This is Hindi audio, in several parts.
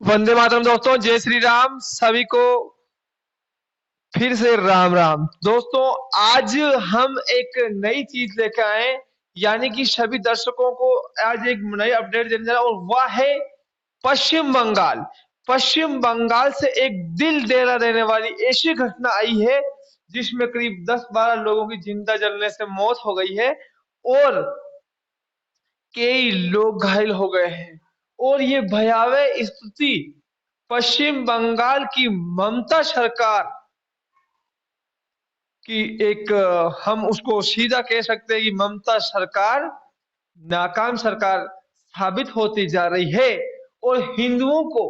वंदे मातरम दोस्तों, जय श्री राम। सभी को फिर से राम राम। दोस्तों, आज हम एक नई चीज लेकर आए, यानी कि सभी दर्शकों को आज एक नई अपडेट देने जा रहा हूं, और वह है पश्चिम बंगाल। पश्चिम बंगाल से एक दिल दहला देने वाली ऐसी घटना आई है जिसमें करीब 10-12 लोगों की जिंदा जलने से मौत हो गई है और कई लोग घायल हो गए हैं। और ये भयावह स्थिति पश्चिम बंगाल की ममता सरकार की एक हम उसको सीधा कह सकते हैं कि ममता सरकार नाकाम सरकार साबित होती जा रही है। और हिंदुओं को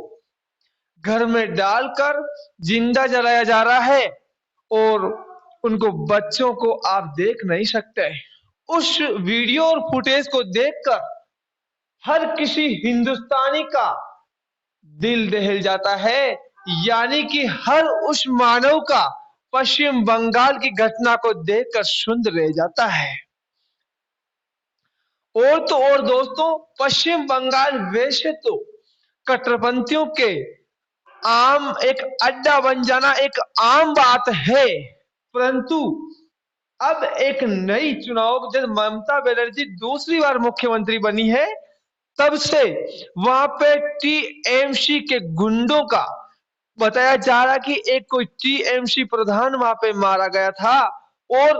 घर में डालकर जिंदा जलाया जा रहा है और उनको बच्चों को आप देख नहीं सकते। उस वीडियो और फुटेज को देखकर हर किसी हिंदुस्तानी का दिल दहल जाता है, यानी कि हर उस मानव का पश्चिम बंगाल की घटना को देखकर शून्य रह जाता है। और तो और दोस्तों, पश्चिम बंगाल वैसे तो कट्टरपंथियों के आम एक अड्डा बन जाना एक आम बात है, परंतु अब एक नई चुनाव जब ममता बनर्जी दूसरी बार मुख्यमंत्री बनी है, तब से वहां पे टीएमसी के गुंडों का बताया जा रहा कि एक कोई टीएमसी प्रधान वहां पे मारा गया था और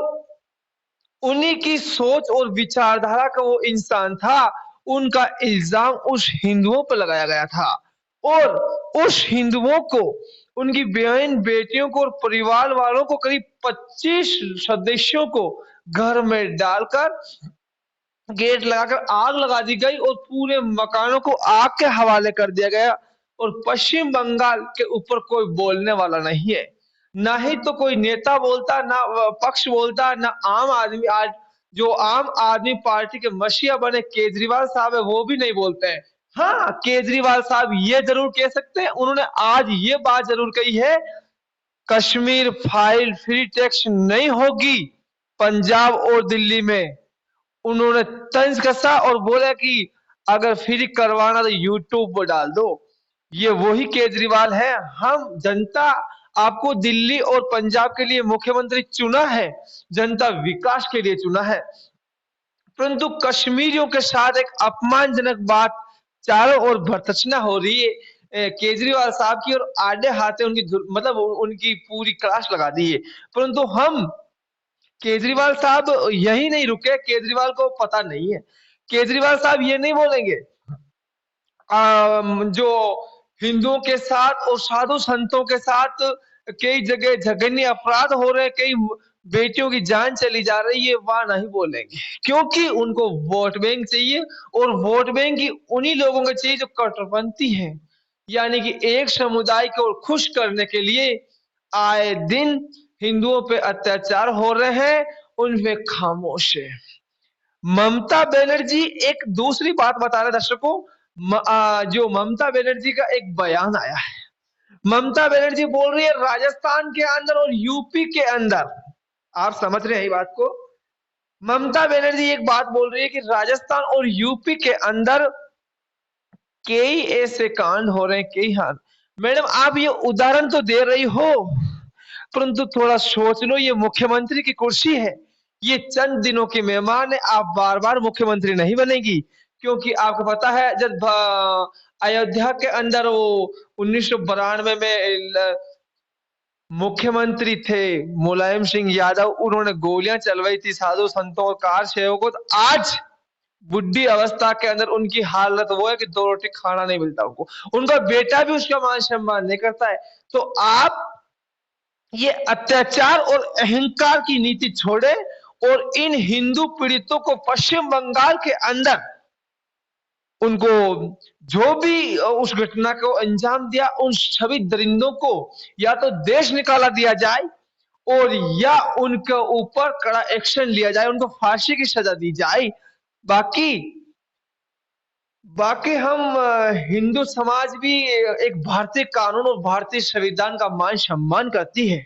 उन्हीं की सोच और विचारधारा का वो इंसान था। उनका इल्जाम उस हिंदुओं पर लगाया गया था और उस हिंदुओं को, उनकी बहन बेटियों को और परिवार वालों को, करीब 25 सदस्यों को घर में डालकर गेट लगाकर आग लगा दी गई और पूरे मकानों को आग के हवाले कर दिया गया। और पश्चिम बंगाल के ऊपर कोई बोलने वाला नहीं है, ना ही तो कोई नेता बोलता, ना पक्ष बोलता, ना आम आदमी। आज जो आम आदमी पार्टी के मसीहा बने केजरीवाल साहब है, वो भी नहीं बोलते हैं। हाँ, केजरीवाल साहब ये जरूर कह सकते हैं, उन्होंने आज ये बात जरूर कही है, कश्मीर फाइल फ्री टेक्स्ट नहीं होगी पंजाब और दिल्ली में। उन्होंने तंज कसा और बोला कि अगर फ्री करवाना तो यूट्यूब पर डाल दो। ये वही केजरीवाल है। हम जनता आपको दिल्ली और पंजाब के लिए मुख्यमंत्री चुना है, जनता विकास के लिए चुना है, परंतु कश्मीरियों के साथ एक अपमानजनक बात चारों ओर भर्त्सना हो रही है केजरीवाल साहब की, और आधे हाथे उनकी मतलब उनकी पूरी क्लास लगा दी है। परंतु हम केजरीवाल साहब यही नहीं रुके, केजरीवाल को पता नहीं है। केजरीवाल साहब ये नहीं बोलेंगे जो हिंदुओं के साथ और साधु संतों के साथ कई जगह जघन्य अपराध हो रहे, कई बेटियों की जान चली जा रही है, वहां नहीं बोलेंगे, क्योंकि उनको वोट बैंक चाहिए। और वोट बैंक ही उन्हीं लोगों को चाहिए जो कट्टरपंथी हैं, यानी कि एक समुदाय को खुश करने के लिए आए दिन हिंदुओं पे अत्याचार हो रहे हैं, उनमें खामोश है। ममता बनर्जी एक दूसरी बात बता रहे दर्शकों। जो ममता बनर्जी का एक बयान आया है, ममता बनर्जी बोल रही है राजस्थान के अंदर और यूपी के अंदर, आप समझ रहे हैं ये बात को। ममता बनर्जी एक बात बोल रही है कि राजस्थान और यूपी के अंदर कई ऐसे कांड हो रहे हैं, कई हाल। मैडम, आप ये उदाहरण तो दे रही हो, परंतु थोड़ा सोच लो, ये मुख्यमंत्री की कुर्सी है, ये चंद दिनों की मेहमान है, आप बार बार मुख्यमंत्री नहीं बनेगी। क्योंकि आपको पता है जब अयोध्या के अंदर वो 1992 में मुख्यमंत्री थे मुलायम सिंह यादव, उन्होंने गोलियां चलवाई थी साधु संतों और कार सेवकों, तो आज बुढ़ी अवस्था के अंदर उनकी हालत वो है कि 2 रोटी खाना नहीं मिलता उनको, उनका बेटा भी उसका मान सम्मान नहीं करता है। तो आप ये अत्याचार और अहंकार की नीति छोड़े और इन हिंदू पीड़ितों को पश्चिम बंगाल के अंदर उनको जो भी उस घटना को अंजाम दिया, उन सभी दरिंदों को या तो देश निकाला दिया जाए और या उनके ऊपर कड़ा एक्शन लिया जाए, उनको फांसी की सजा दी जाए। बाकी बाकी हम हिंदू समाज भी एक भारतीय कानून और भारतीय संविधान का मान सम्मान करती है,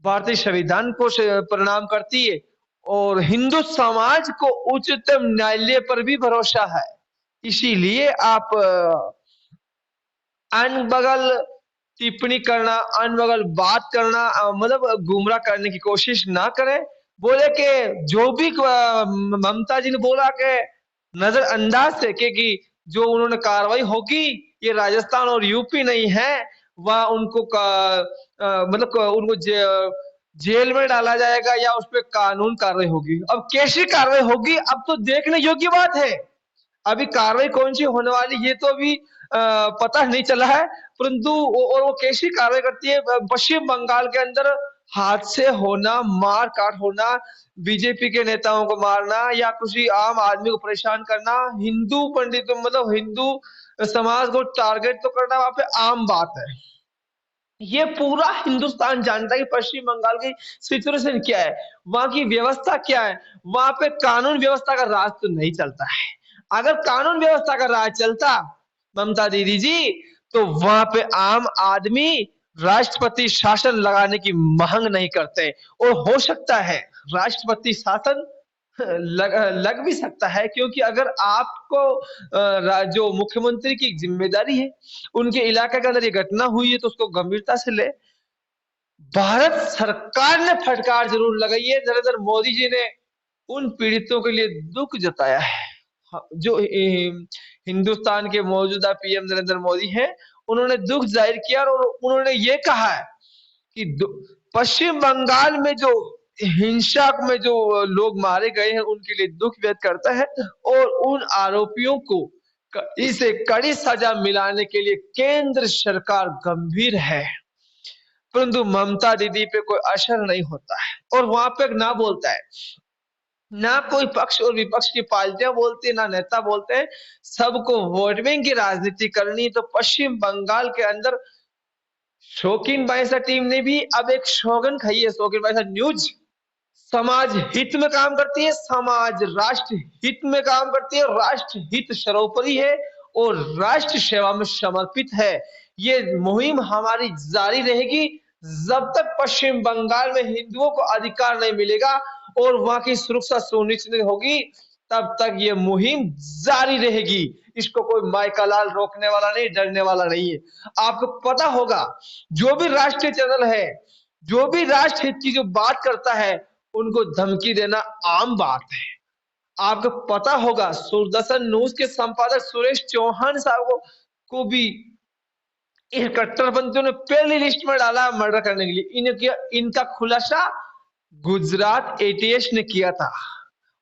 भारतीय संविधान को प्रणाम करती है, और हिंदू समाज को उच्चतम न्यायालय पर भी भरोसा है। इसीलिए आप अनबगल टिप्पणी करना, अनबगल बात करना, मतलब गुमराह करने की कोशिश ना करें। बोले कि जो भी ममता जी ने बोला कि नजरअंदाज से कि जो उन्होंने कार्रवाई होगी, ये राजस्थान और यूपी नहीं है, वह उनको मतलब उनको जेल में डाला जाएगा या उस पर कानून कार्रवाई होगी। अब कैसी कार्रवाई होगी अब तो देखने योग्य बात है। अभी कार्रवाई कौन सी होने वाली ये तो अभी पता नहीं चला है, परंतु वो कैसी कार्रवाई करती है। पश्चिम बंगाल के अंदर हादसे होना, मार काट होना, बीजेपी के नेताओं को मारना या किसी आम आदमी को परेशान करना, हिंदू पंडितों मतलब हिंदू समाज को टारगेट तो करना वहां पे आम बात है। ये पूरा हिंदुस्तान जानता है कि पश्चिम बंगाल की सिचुएशन क्या है, वहां की व्यवस्था क्या है। वहां पे कानून व्यवस्था का राज तो नहीं चलता है। अगर कानून व्यवस्था का राज चलता ममता दीदी जी, तो वहां पे आम आदमी राष्ट्रपति शासन लगाने की मांग नहीं करते। और हो सकता है राष्ट्रपति शासन लग भी सकता है, क्योंकि अगर आपको जो मुख्यमंत्री की जिम्मेदारी है, उनके इलाके के अंदर ये घटना हुई है तो उसको गंभीरता से ले। भारत सरकार ने फटकार जरूर लगाई है। नरेंद्र मोदी जी ने उन पीड़ितों के लिए दुख जताया है। जो हिंदुस्तान के मौजूदा पीएम नरेंद्र मोदी हैं, उन्होंने दुख जाहिर किया और उन्होंने ये कहा है कि पश्चिम बंगाल में जो हिंसा में जो लोग मारे गए हैं उनके लिए दुख व्यक्त करता है और उन आरोपियों को इसे कड़ी सजा मिलाने के लिए केंद्र सरकार गंभीर है। परंतु ममता दीदी पे कोई असर नहीं होता है और वहां पे ना बोलता है, ना कोई पक्ष और विपक्ष की पार्टियां बोलती है, ना नेता बोलते हैं। सबको वोट बैंक की राजनीति करनी है। तो पश्चिम बंगाल के अंदर शौकीन बाईसा टीम ने भी अब एक स्लोगन खाई है। शौकीन बाईसा न्यूज समाज हित में काम करती है, समाज राष्ट्र हित में काम करती है, राष्ट्र हित सर्वोपरि है और राष्ट्र सेवा में समर्पित है। ये मुहिम हमारी जारी रहेगी जब तक पश्चिम बंगाल में हिंदुओं को अधिकार नहीं मिलेगा और वहां की सुरक्षा सुनिश्चित होगी, तब तक ये मुहिम जारी रहेगी। इसको कोई माइकालाल रोकने वाला नहीं, डरने वाला नहीं है। आपको पता होगा जो भी राष्ट्रीय चैनल है, जो भी राष्ट्र हित की जो बात करता है, उनको धमकी देना आम बात है। आपको पता होगा दूरदर्शन न्यूज के संपादक सुरेश चौहान साहब को भी इन कट्टरपंथियों ने पहली लिस्ट में डाला मर्डर करने के लिए। इनका खुलासा गुजरात एटीएस ने किया था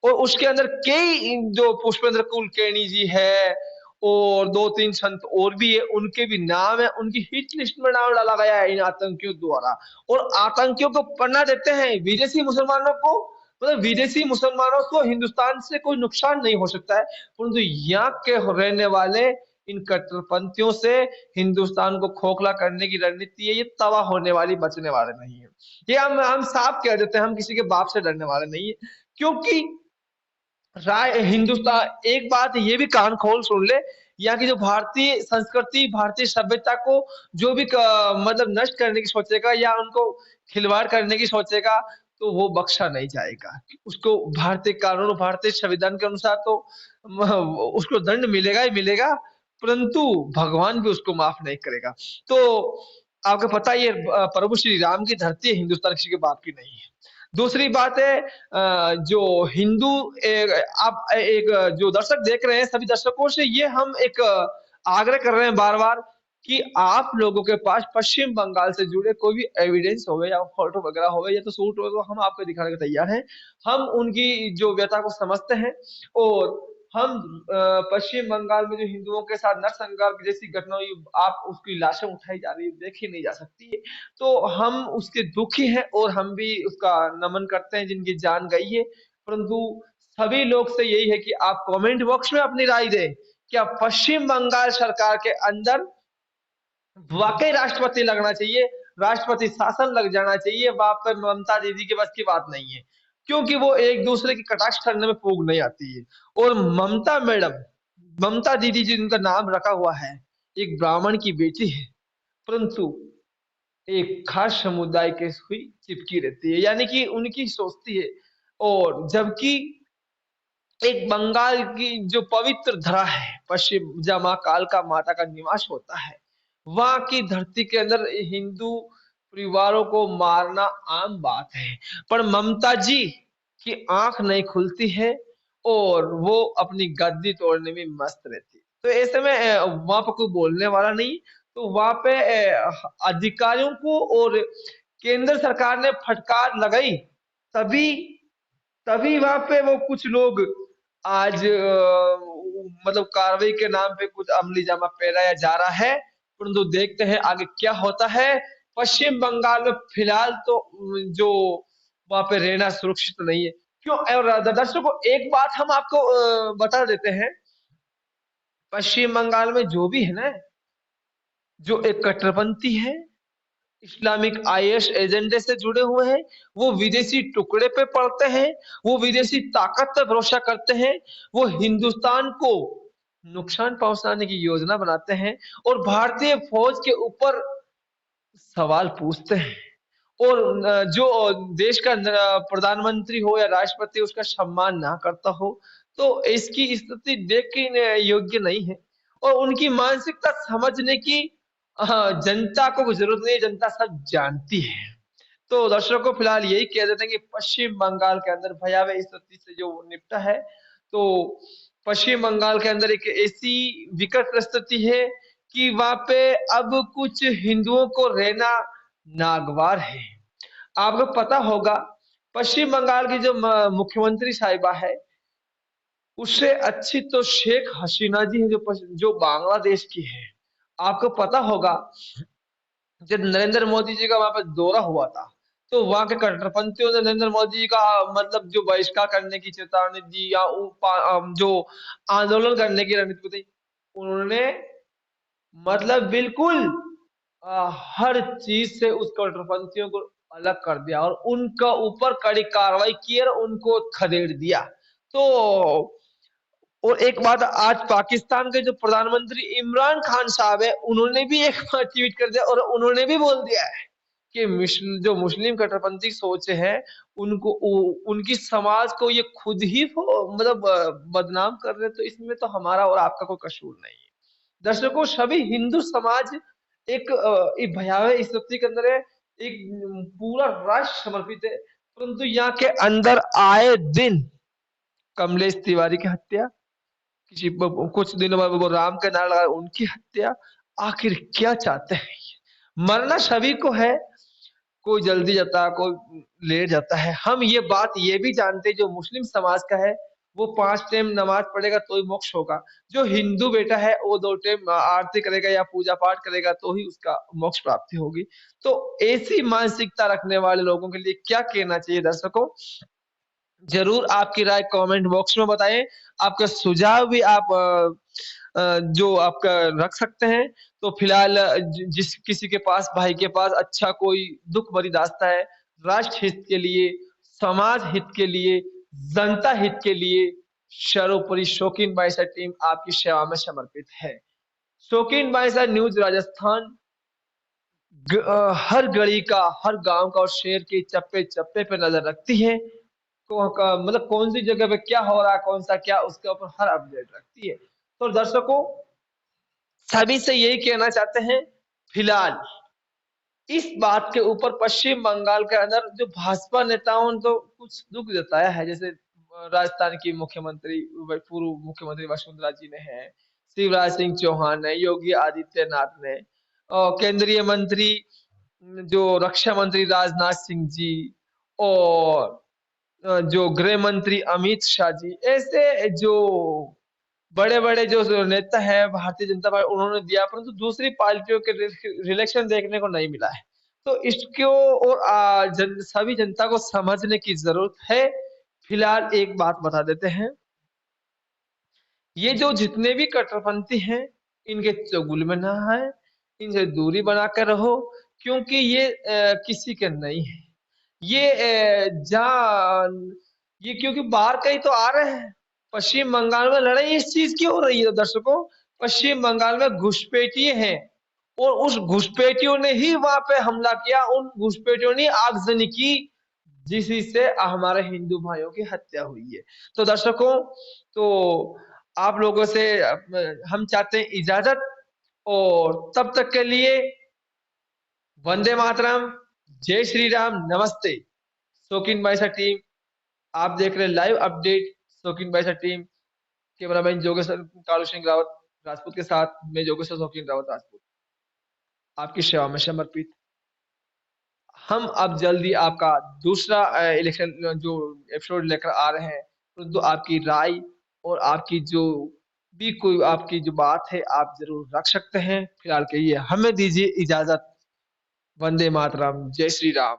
और उसके अंदर कई जो पुष्पेंद्र कुलकर्णी जी है और दो तीन संत और भी है, उनके भी नाम है, उनकी हिट लिस्ट में नाम डाला गया है इन आतंकियों द्वारा। और आतंकियों को पन्ना देते हैं विदेशी मुसलमानों को। मतलब विदेशी मुसलमानों को हिंदुस्तान से कोई नुकसान नहीं हो सकता है, परंतु यहाँ के रहने वाले इन कट्टरपंथियों से हिंदुस्तान को खोखला करने की रणनीति है। ये तबाह होने वाली, बचने वाले नहीं है। ये हम साफ कह देते हैं, हम किसी के बाप से डरने वाले नहीं है। क्योंकि राय हिंदुस्तान, एक बात ये भी कान खोल सुन ले, यहाँ की जो भारतीय संस्कृति, भारतीय सभ्यता को जो भी मतलब नष्ट करने की सोचेगा या उनको खिलवाड़ करने की सोचेगा, तो वो बख्शा नहीं जाएगा। उसको भारतीय कानून, भारतीय संविधान के अनुसार तो उसको दंड मिलेगा ही मिलेगा, परंतु भगवान भी उसको माफ नहीं करेगा। तो आपको पता ही है प्रभु श्री राम की धरती है, हिंदुस्तान किसी के बाप की नहीं है। दूसरी बात है जो हिंदू आप एक जो दर्शक देख रहे हैं, सभी दर्शकों से ये हम एक आग्रह कर रहे हैं बार बार कि आप लोगों के पास पश्चिम बंगाल से जुड़े कोई भी एविडेंस होवे या फोटो वगैरह होवे या तो सूट हो, तो हम आपको दिखाने को तैयार हैं। हम उनकी जो व्यथा को समझते हैं और हम पश्चिम बंगाल में जो हिंदुओं के साथ नरसंहार जैसी घटना हुई, आप उसकी लाशें उठाई जा रही है, देखी नहीं जा सकती है, तो हम उसके दुखी हैं और हम भी उसका नमन करते हैं जिनकी जान गई है। परंतु सभी लोग से यही है कि आप कमेंट बॉक्स में अपनी राय दें। क्या पश्चिम बंगाल सरकार के अंदर वाकई राष्ट्रपति लगना चाहिए, राष्ट्रपति शासन लग जाना चाहिए? वहां पर ममता दीदी के बस की बात नहीं है, क्योंकि वो एक दूसरे की कटाक्ष करने में फूक नहीं आती है। और ममता मैडम, ममता दीदी जिनका नाम रखा हुआ है, एक ब्राह्मण की बेटी है, परंतु एक खास समुदाय के हुई चिपकी रहती है, यानी कि उनकी सोचती है। और जबकि एक बंगाल की जो पवित्र धरा है, पश्चिम जहाँ माँ कालका माता का निवास होता है, वहां की धरती के अंदर हिंदू परिवारों को मारना आम बात है, पर ममता जी की आंख नहीं खुलती है और वो अपनी गद्दी तोड़ने में मस्त रहती है। तो ऐसे में वहां पर कोई बोलने वाला नहीं। तो वहां पे अधिकारियों को और केंद्र सरकार ने फटकार लगाई, तभी तभी वहां पे वो कुछ लोग आज मतलब कार्रवाई के नाम पे कुछ अमली जामा पहनाया जा रहा है, परंतु देखते हैं आगे क्या होता है। पश्चिम बंगाल में फिलहाल तो जो वहां पे रहना सुरक्षित नहीं है। क्यों? और दर्शकों एक बात हम आपको बता देते हैं, पश्चिम बंगाल में जो भी है ना, जो एक कट्टरपंथी है, इस्लामिक आईएस एजेंडे से जुड़े हुए हैं, वो विदेशी टुकड़े पे पड़ते हैं, वो विदेशी ताकत पे भरोसा करते हैं, वो हिंदुस्तान को नुकसान पहुंचाने की योजना बनाते हैं और भारतीय फौज के ऊपर सवाल पूछते हैं। और जो देश का प्रधानमंत्री हो या राष्ट्रपति उसका सम्मान ना करता हो, तो इसकी स्थिति देख के योग्य नहीं है। और उनकी मानसिकता समझने की जनता को जरूरत नहीं है, जनता सब जानती है। तो दर्शकों फिलहाल यही कह देते हैं कि पश्चिम बंगाल के अंदर भयावह स्थिति से जो निपटा है, तो पश्चिम बंगाल के अंदर एक ऐसी विकट परिस्थिति है कि वहां पे अब कुछ हिंदुओं को रहना नागवार है। आपको पता होगा पश्चिम बंगाल की जो मुख्यमंत्री साहिबा है, उससे अच्छी तो शेख हसीना जी है, जो बांग्लादेश की है। आपको पता होगा जब नरेंद्र मोदी जी का वहां पर दौरा हुआ था, तो वहां के कट्टरपंथियों ने नरेंद्र मोदी जी का मतलब जो बहिष्कार करने की चेतावनी दी या जो आंदोलन करने की रणनीति बताई, उन्होंने मतलब बिल्कुल हर चीज से उस कट्टरपंथियों को अलग कर दिया और उनका ऊपर कड़ी कार्रवाई की और उनको खदेड़ दिया। तो और एक बात, आज पाकिस्तान के जो प्रधानमंत्री इमरान खान साहब है, उन्होंने भी एक बार ट्वीट कर दिया और उन्होंने भी बोल दिया है कि जो मुस्लिम कट्टरपंथी सोच है, उनको उनकी समाज को ये खुद ही मतलब बदनाम कर रहे, तो इसमें तो हमारा और आपका कोई कसूर नहीं है। दर्शकों सभी हिंदू समाज एक भयावह स्थिति के अंदर है, एक पूरा राष्ट्र समर्पित है, परंतु यहाँ के अंदर आए दिन कमलेश तिवारी की हत्या, कुछ दिनों बाद वो राम के नारा लगा उनकी हत्या, आखिर क्या चाहते हैं? मरना सभी को है, कोई जल्दी जाता है, कोई लेट जाता है। हम ये भी जानते हैं, जो मुस्लिम समाज का है वो 5 टाइम नमाज पढ़ेगा तो ही मोक्ष होगा। जो हिंदू बेटा है वो 2 टाइम आरती करेगा या पूजा पाठ करेगा तो ही उसका मोक्ष प्राप्ति होगी। तो ऐसी मानसिकता रखने वाले लोगों के लिए क्या कहना चाहिए दर्शकों? जरूर आपकी राय कमेंट बॉक्स में बताएं। आपका सुझाव भी आप जो आपका रख सकते हैं। तो फिलहाल जिस किसी के पास, भाई के पास अच्छा कोई दुख भरी दास्तां है, राष्ट्र हित के लिए, समाज हित के लिए, जनता हित के लिए, सर्वोपरि शौकीन बाईसा टीम आपकी सेवा में समर्पित है। शौकीन बाईसा न्यूज राजस्थान हर गली का, हर गांव का और शहर के चप्पे चप्पे पे नजर रखती है। मतलब कौन सी जगह पे क्या हो रहा है, कौन सा क्या, उसके ऊपर हर अपडेट रखती है। तो दर्शकों सभी से यही कहना चाहते हैं, फिलहाल इस बात के ऊपर पश्चिम बंगाल के अंदर जो भाजपा नेताओं ने तो कुछ दुख जताया है, जैसे राजस्थान की मुख्यमंत्री, पूर्व मुख्यमंत्री वसुंधरा जी ने है, शिवराज सिंह चौहान ने, योगी आदित्यनाथ ने, और केंद्रीय मंत्री जो रक्षा मंत्री राजनाथ सिंह जी, और जो गृह मंत्री अमित शाह जी, ऐसे जो बड़े बड़े जो नेता है भारतीय जनता पार्टी, उन्होंने दिया, परंतु दूसरी पार्टियों के रिलेक्शन देखने को नहीं मिला है। तो इसको और सभी जनता को समझने की जरूरत है। फिलहाल एक बात बता देते हैं, ये जो जितने भी कट्टरपंथी हैं, इनके चुगल में ना आए, इनसे दूरी बनाकर रहो, क्योंकि ये किसी के नहीं है। ये ये क्योंकि बाहर कहीं तो आ रहे हैं। पश्चिम बंगाल में लड़ाई इस चीज की हो रही है दर्शकों, पश्चिम बंगाल में घुसपैठिए हैं और उस घुसपैठियों ने ही वहां पे हमला किया, उन घुसपैठियों ने आगजनी की जिसी से हमारे हिंदू भाइयों की हत्या हुई है। तो दर्शकों, तो आप लोगों से हम चाहते हैं इजाजत, और तब तक के लिए वंदे मातरम, जय श्री राम, नमस्ते। शौकीन भाई सा टीम, आप देख रहे लाइव अपडेट शौकीन भाई सा टीम, कैमरामैन जोगेश्वर कालू सिंह रावत राजपूत के साथ मैं जोगेश्वर शौकीन रावत राजपूत, आपकी सेवा में समर्पित। हम अब जल्दी आपका दूसरा इलेक्शन जो एपिसोड लेकर आ रहे हैं, तो आपकी राय और आपकी जो भी कोई आपकी जो बात है आप जरूर रख सकते हैं। फिलहाल के लिए हमें दीजिए इजाजत। वंदे मातरम, जय श्री राम।